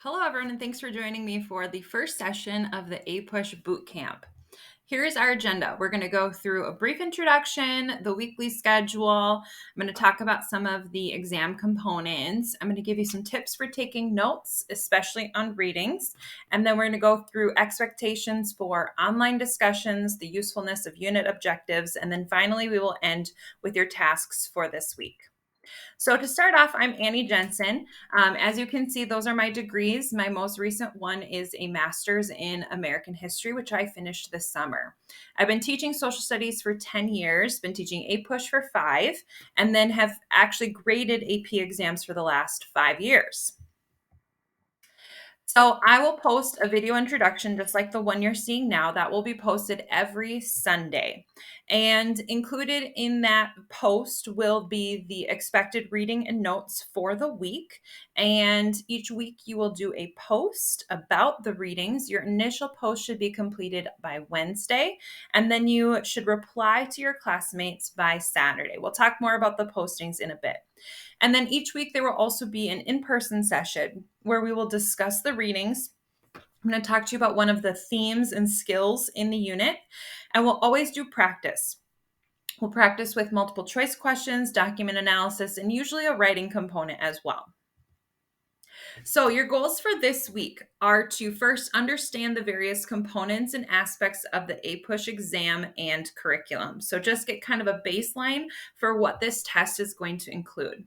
Hello, everyone, and thanks for joining me for the first session of the APUSH Boot Camp. Here's our agenda. We're going to go through a brief introduction, the weekly schedule. I'm going to talk about some of the exam components. I'm going to give you some tips for taking notes, especially on readings. And then we're going to go through expectations for online discussions, the usefulness of unit objectives, and then finally we will end with your tasks for this week. So to start off, I'm Annie Jensen. As you can see, those are my degrees. My most recent one is a master's in American history, which I finished this summer. I've been teaching social studies for 10 years, been teaching APUSH for 5, and then have actually graded AP exams for the last 5 years. So I will post a video introduction just like the one you're seeing now. That will be posted every Sunday. And included in that post will be the expected reading and notes for the week. And each week you will do a post about the readings. Your initial post should be completed by Wednesday, and then you should reply to your classmates by Saturday. We'll talk more about the postings in a bit. And then each week there will also be an in-person session where we will discuss the readings. I'm going to talk to you about one of the themes and skills in the unit, and we'll always do practice. We'll practice with multiple choice questions, document analysis, and usually a writing component as well. So your goals for this week are to first understand the various components and aspects of the APUSH exam and curriculum. So just get kind of a baseline for what this test is going to include.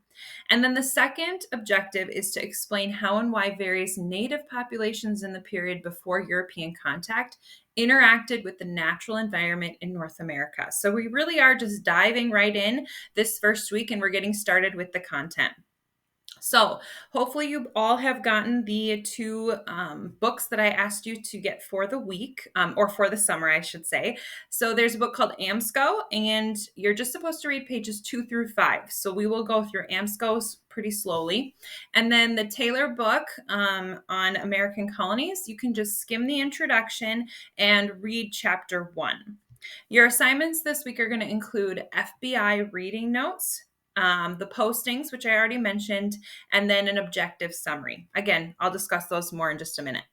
And then the second objective is to explain how and why various native populations in the period before European contact interacted with the natural environment in North America. So we really are just diving right in this first week, and we're getting started with the content. So hopefully you all have gotten the two books that I asked you to get for the week, or for the summer, I should say. So there's a book called AMSCO, and you're just supposed to read pages 2 through 5. So we will go through AMSCOs pretty slowly. And then the Taylor book on American colonies, you can just skim the introduction and read chapter 1. Your assignments this week are going to include FBI reading notes, the postings, which I already mentioned, and then an objective summary. Again, I'll discuss those more in just a minute.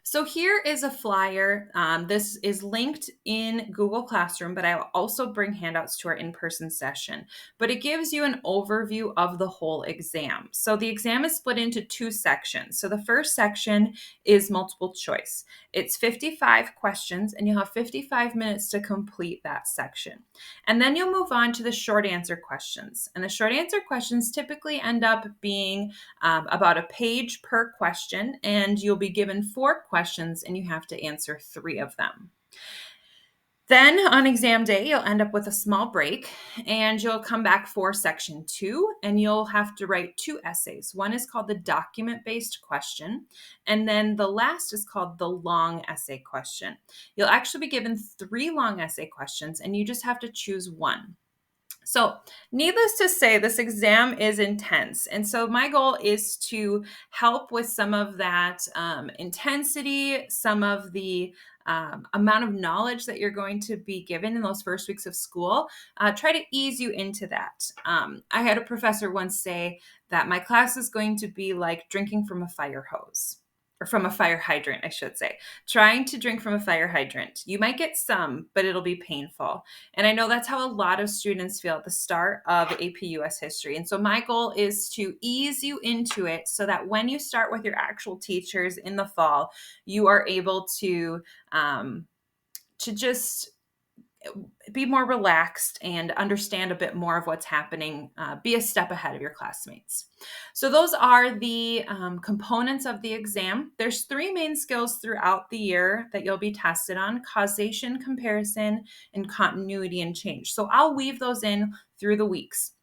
So here is a flyer. This is linked in Google Classroom, but I will also bring handouts to our in-person session. But it gives you an overview of the whole exam. So the exam is split into 2 sections. So the first section is multiple choice. It's 55 questions, and you'll have 55 minutes to complete that section. And then you'll move on to the short answer questions. And the short answer questions typically end up being about a page per question, and you'll be given 4 questions and you have to answer 3 of them. Then on exam day, you'll end up with a small break, and you'll come back for section 2, and you'll have to write 2 essays. One is called the document-based question, and then the last is called the long essay question. You'll actually be given 3 long essay questions, and you just have to choose one. So needless to say, this exam is intense. And so my goal is to help with some of that intensity, some of the amount of knowledge that you're going to be given in those first weeks of school. Try to ease you into that. I had a professor once say that my class is going to be like drinking from a fire hose. Or from a fire hydrant, I should say. Trying to drink from a fire hydrant. You might get some, but it'll be painful. And I know that's how a lot of students feel at the start of AP US history. And so my goal is to ease you into it so that when you start with your actual teachers in the fall, you are able to just be more relaxed and understand a bit more of what's happening, be a step ahead of your classmates. So those are the components of the exam. There's 3 main skills throughout the year that you'll be tested on: causation, comparison, and continuity and change. So I'll weave those in through the weeks.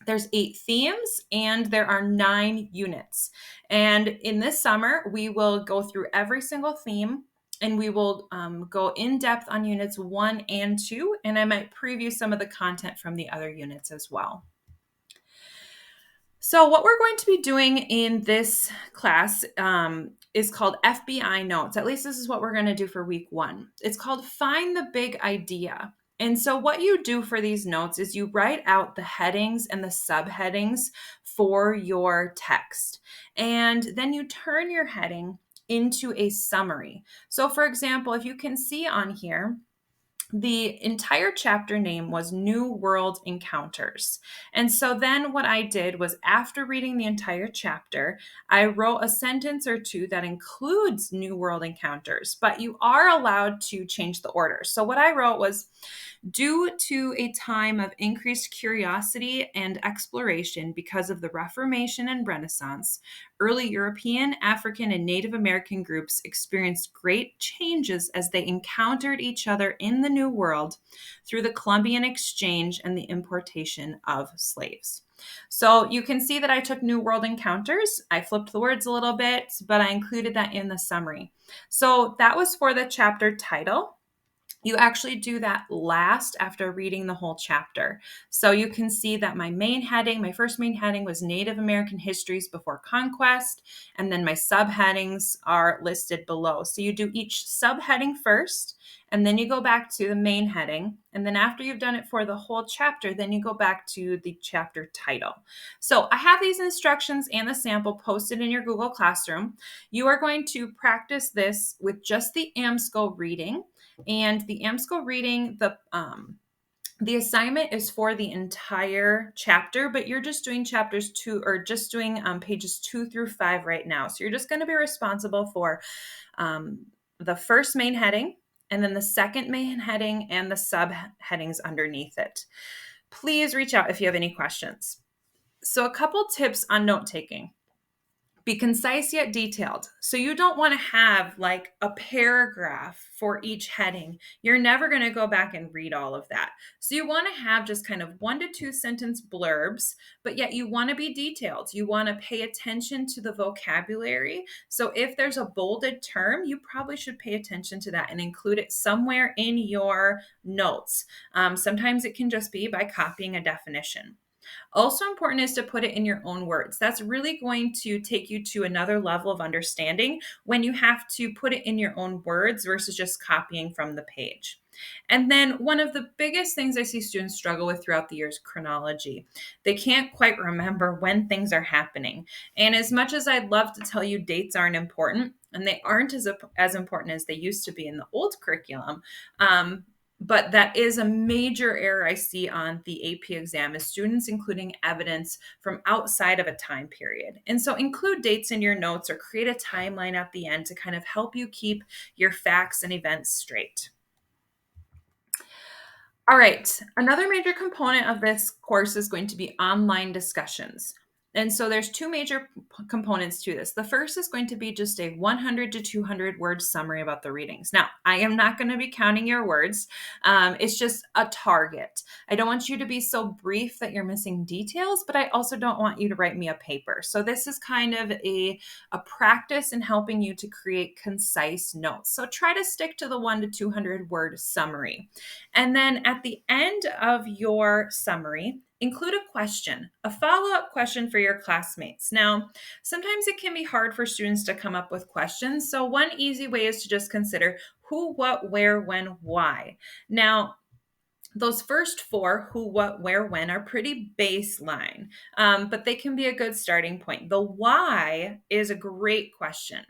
There's 8 themes and there are 9 units. And in this summer, we will go through every single theme, and we will go in depth on units 1 and 2, and I might preview some of the content from the other units as well. So what we're going to be doing in this class is called FBI notes. At least this is what we're going to do for week 1. It's called Find the Big Idea. And so what you do for these notes is you write out the headings and the subheadings for your text. And then you turn your heading into a summary. So for example, if you can see on here, the entire chapter name was New World Encounters. And so then what I did was, after reading the entire chapter, I wrote a sentence or two that includes New World Encounters, but you are allowed to change the order. So what I wrote was, due to a time of increased curiosity and exploration because of the Reformation and Renaissance, early European, African, and Native American groups experienced great changes as they encountered each other in the New World through the Columbian Exchange and the importation of slaves. So you can see that I took New World Encounters. I flipped the words a little bit, but I included that in the summary. So that was for the chapter title. You actually do that last after reading the whole chapter. So you can see that my first main heading was Native American Histories Before Conquest, and then my subheadings are listed below. So you do each subheading first, and then you go back to the main heading. And then after you've done it for the whole chapter, then you go back to the chapter title. So I have these instructions and the sample posted in your Google Classroom. You are going to practice this with just the AMSCO reading. And the AMSCO reading, the assignment is for the entire chapter, but you're just doing pages 2 through 5 right now. So you're just going to be responsible for the first main heading, and then the second main heading, and the subheadings underneath it. Please reach out if you have any questions. So a couple tips on note taking. Be concise yet detailed. So you don't want to have like a paragraph for each heading. You're never going to go back and read all of that. So you want to have just kind of 1 to 2 sentence blurbs, but yet you want to be detailed. You want to pay attention to the vocabulary. So if there's a bolded term, you probably should pay attention to that and include it somewhere in your notes. Sometimes it can just be by copying a definition. Also important is to put it in your own words. That's really going to take you to another level of understanding when you have to put it in your own words versus just copying from the page. And then one of the biggest things I see students struggle with throughout the year is chronology. They can't quite remember when things are happening. And as much as I'd love to tell you dates aren't important, and they aren't as important as they used to be in the old curriculum, but that is a major error I see on the AP exam, is students including evidence from outside of a time period. And so include dates in your notes or create a timeline at the end to kind of help you keep your facts and events straight. All right, another major component of this course is going to be online discussions. And so there's 2 major components to this. The first is going to be just a 100 to 200 word summary about the readings. Now, I am not going to be counting your words. It's just a target. I don't want you to be so brief that you're missing details, but I also don't want you to write me a paper. So this is kind of a practice in helping you to create concise notes. So try to stick to the 1 to 200 word summary. And then at the end of your summary, include a question, a follow-up question for your classmates. Now, sometimes it can be hard for students to come up with questions. So one easy way is to just consider who, what, where, when, why. Now, those first 4, who, what, where, when, are pretty baseline, but they can be a good starting point. The why is a great question,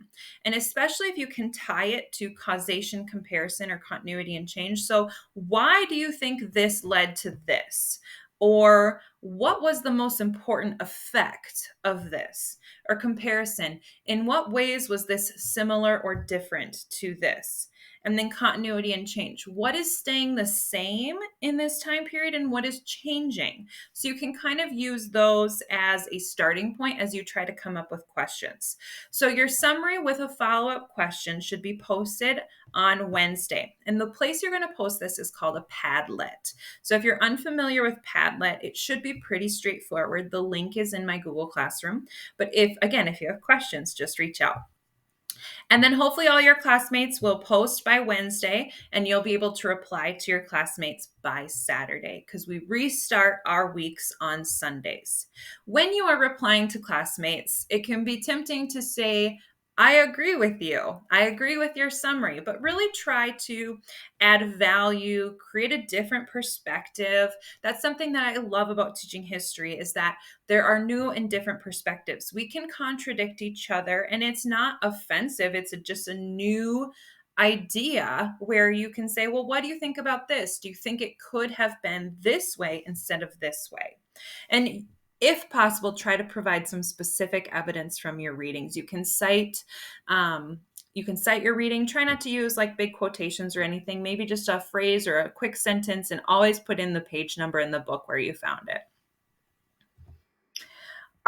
and especially if you can tie it to causation, comparison, or continuity and change. So why do you think this led to this? Or what was the most important effect of this? Or comparison, in what ways was this similar or different to this? And then continuity and change. What is staying the same in this time period and what is changing? So you can kind of use those as a starting point as you try to come up with questions. So your summary with a follow-up question should be posted on Wednesday. And the place you're going to post this is called a Padlet. So if you're unfamiliar with Padlet, it should be pretty straightforward. The link is in my Google Classroom. But if you have questions, just reach out. And then hopefully all your classmates will post by Wednesday, and you'll be able to reply to your classmates by Saturday, because we restart our weeks on Sundays. When you are replying to classmates, it can be tempting to say, I agree with you. I agree with your summary, but really try to add value, create a different perspective. That's something that I love about teaching history is that there are new and different perspectives. We can contradict each other and it's not offensive. It's just a new idea where you can say, well, what do you think about this? Do you think it could have been this way instead of this way? And if possible, try to provide some specific evidence from your readings. Um, you can cite your reading. Try not to use like big quotations or anything. Maybe just a phrase or a quick sentence, and always put in the page number in the book where you found it.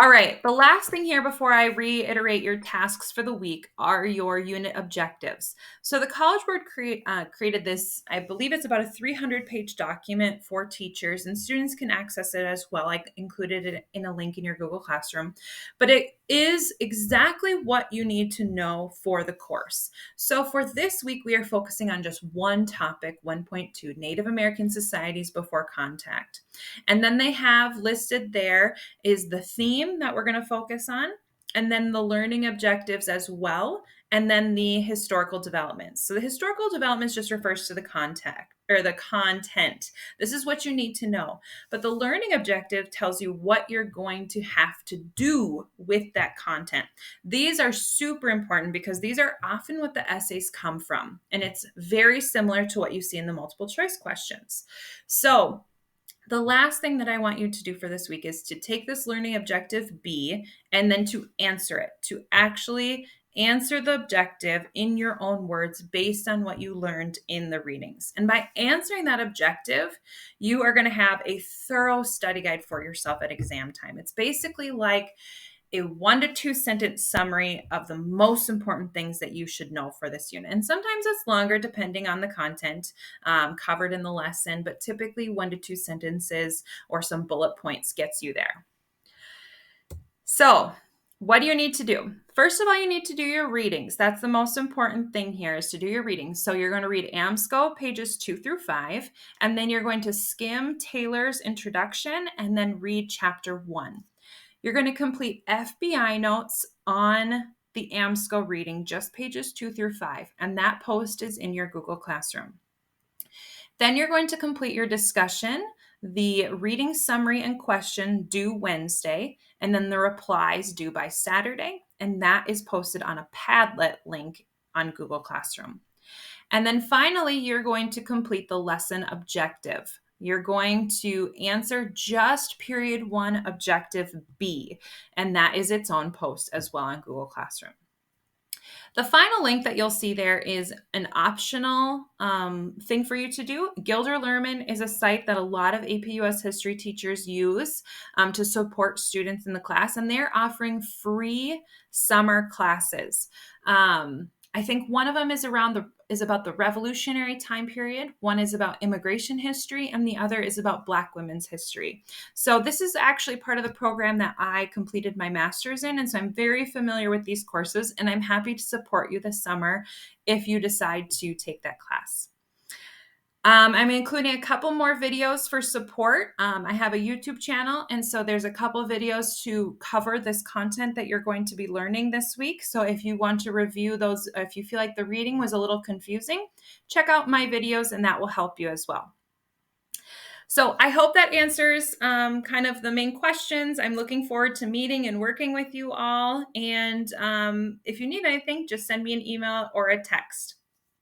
All right, the last thing here before I reiterate your tasks for the week are your unit objectives. So the College Board created this, I believe it's about a 300-page document for teachers, and students can access it as well. I included it in a link in your Google Classroom. But it is exactly what you need to know for the course. So for this week, we are focusing on just one topic, 1.2, Native American Societies Before Contact. And then they have listed there is the theme that we're going to focus on, and then the learning objectives as well, and then the historical developments. So the historical developments just refers to the contact or the content. This is what you need to know. But the learning objective tells you what you're going to have to do with that content. These are super important because these are often what the essays come from, and it's very similar to what you see in the multiple choice questions. So the last thing that I want you to do for this week is to take this learning objective B and then to answer it, to actually answer the objective in your own words based on what you learned in the readings. And by answering that objective, you are going to have a thorough study guide for yourself at exam time. It's basically like a 1 to 2 sentence summary of the most important things that you should know for this unit. And sometimes it's longer depending on the content covered in the lesson, but typically 1 to 2 sentences or some bullet points gets you there. So what do you need to do? First of all, you need to do your readings. That's the most important thing here is to do your readings. So you're going to read AMSCO pages 2 through 5, and then you're going to skim Taylor's introduction and then read chapter 1. You're going to complete FBI notes on the AMSCO reading, just pages 2 through 5, and that post is in your Google Classroom. Then you're going to complete your discussion, the reading summary and question due Wednesday, and then the replies due by Saturday, and that is posted on a Padlet link on Google Classroom. And then finally, you're going to complete the lesson objective. You're going to answer just period 1 objective B, and that is its own post as well on Google Classroom. The final link that you'll see there is an optional thing for you to do. Gilder Lehrman is a site that a lot of APUS history teachers use to support students in the class, and they're offering free summer classes. I think one of them is about the revolutionary time period. One is about immigration history, and the other is about Black women's history. So this is actually part of the program that I completed my master's in, and so I'm very familiar with these courses, and I'm happy to support you this summer if you decide to take that class. I'm including a couple more videos for support. I have a YouTube channel, and so there's a couple videos to cover this content that you're going to be learning this week. So if you want to review those, if you feel like the reading was a little confusing, check out my videos and that will help you as well. So I hope that answers kind of the main questions. I'm looking forward to meeting and working with you all. And if you need anything, just send me an email or a text.